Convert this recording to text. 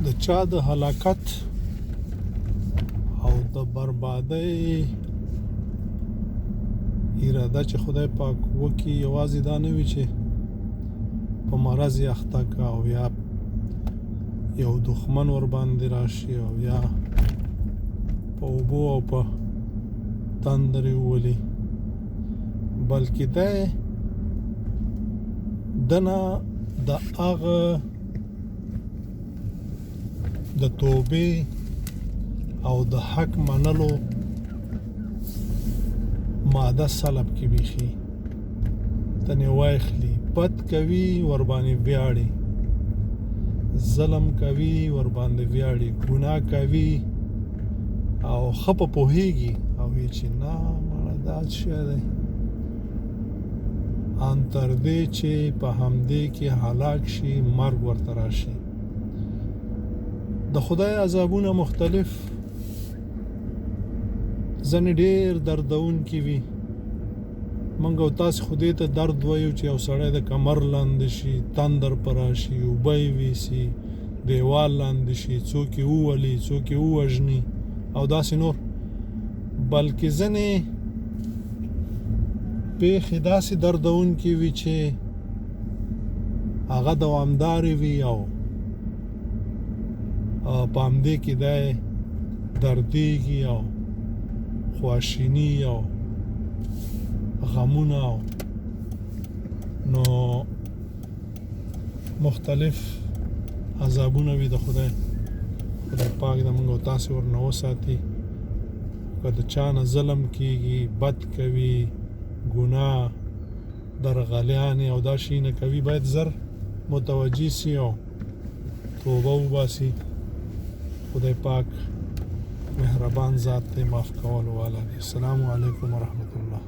د چا د هلاکت او د بربادۍ اراده چې خدای پاک وکړي، یوازې دا نه وي چې په مرض یې اخته که او یا یو دښمن ورباندې راشي او یا په اوبو او په تندر یې وولي، بلکې دی دنه د هغه د توبې او د حق منلو ماده سلب کې بیخي تنې واخلي، بد کوي ورباندې ویاړي، ظلم کوي ورباندې ویاړي، ګناه کوي او ښه په پوهېږي او وایي چې نه مړه دا شی دی، ان تر دې چې په همدې کې هلاک شي، مرګ ورته راشي. د خدای عذابونه مختلف، ځنې ډېر دردونکي وي. موږ او تاسې خو دې ته درد وایو چې یو سړی د کمر لاندې شي، تندر په راشي، اوبه یې ویسي، دیوال لاندې شي، څوک یې وولي، څوک یې ووژني او داسې نور. بلکې ځنې پیښې داسې دردونکي وي چې هغه دوامدارې وي او په همدې کې دی دردېږي او خواشیني او غمونه نو مختلف عذابونه وي. د خدای پاک د موږ او تاسې ورنه وساتي. که د چا نه ظلم کېږي، بد کوي، ګناه درغلیانې او دا شیونه کوي، باید زر متوجه سي او توبه وباسي. خدای پاک مهربان ذات دی، معاف کولو والا دی. السلام علیکم ورحمت الله.